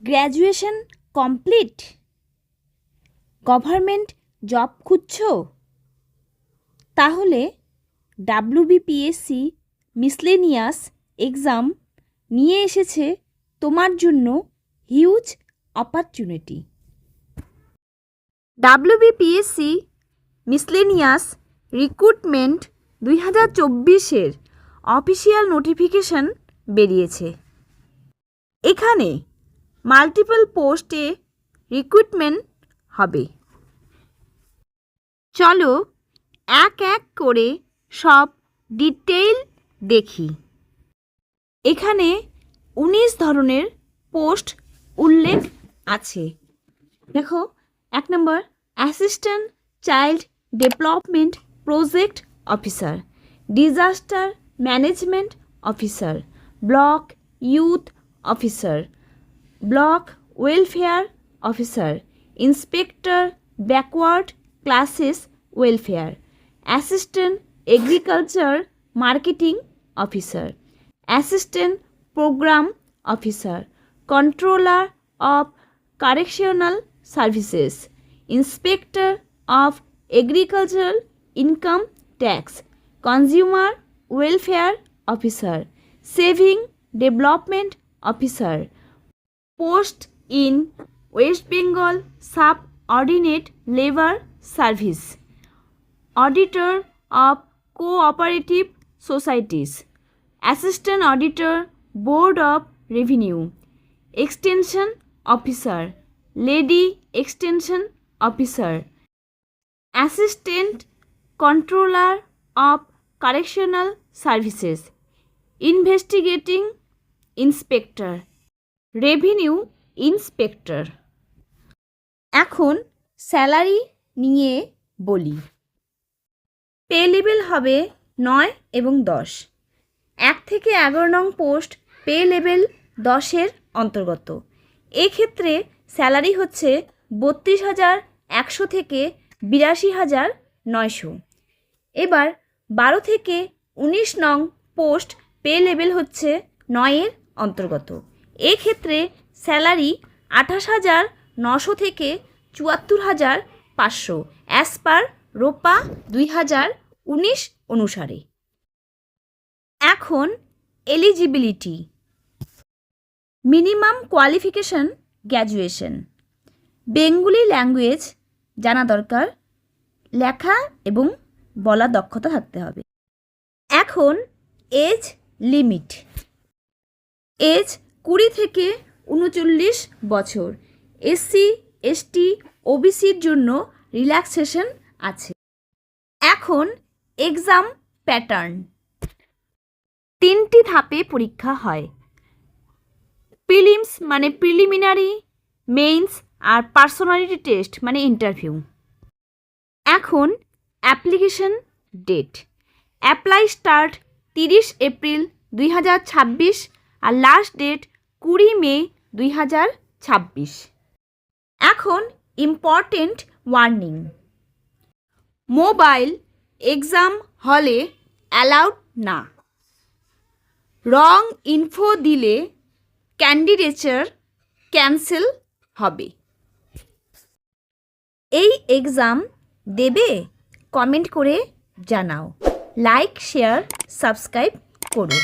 Graduation complete? Government job খুঁজছো? তাহলে WBPSC miscellaneous exam নিয়ে এসেছে তোমার জন্য huge opportunity. WBPSC miscellaneous recruitment 2024-এর অফিসিয়াল নোটিফিকেশন বেরিয়েছে। এখানে মাল্টিপল পোস্টে রিক্রুটমেন্ট হবে। চলো এক এক করে সব ডিটেইল দেখি। এখানে 19 ধরনের পোস্ট উল্লেখ আছে। দেখো, 1 নম্বর assistant child development project officer, disaster management officer, block youth officer, block welfare officer, inspector backward classes welfare, assistant agriculture marketing officer, assistant programme officer, controller of correctional services, inspector of agricultural income tax, consumer welfare officer, saving development officer. Post in West Bengal subordinate labour service, auditor of cooperative societies, assistant auditor board of revenue, extension officer, lady extension officer, assistant controller of correctional services, investigating inspector, revenue inspector. এখন salary নিয়ে বলি। Pay level হবে 9 এবং 10। 1 থেকে 11 নং post pay level 10-এর অন্তর্গত। এক্ষেত্রে salary হচ্ছে 32,100 থেকে 82,900। এবার 12 থেকে 19 নং পোস্ট পে লেভেল হচ্ছে 9-এর অন্তর্গত। এক্ষেত্রে স্যালারি 28,900 থেকে 74,500 অ্যাজ পার রোপা 2019 অনুসারে। এখন eligibility. Minimum qualification graduation, Bengali language জানা দরকার, লেখা এবং বলা দক্ষতা থাকতে হবে। এখন এজ লিমিট। এজ 20 থেকে 39 বছর। SC ST OBCর জন্য রিল্যাক্সেশন আছে। এখন এক্সাম প্যাটার্ন। 3টি ধাপে পরীক্ষা হয়। প্রিলিমস মানে প্রিলিমিনারি, মেইনস আর পার্সোনালিটি টেস্ট মানে ইন্টারভিউ। এখন application date. Apply start 30 April 2026 আর লাস্ট ডেট 20 মে 2026। এখন ইম্পর্টেন্ট ওয়ার্নিং। মোবাইল এক্সাম হলে অ্যালাউড না। রং ইনফো দিলে ক্যান্ডিডেচার ক্যান্সেল হবে। এই এক্সাম দেবে? কমেন্ট করে জানাও। লাইক, শেয়ার, সাবস্ক্রাইব করো।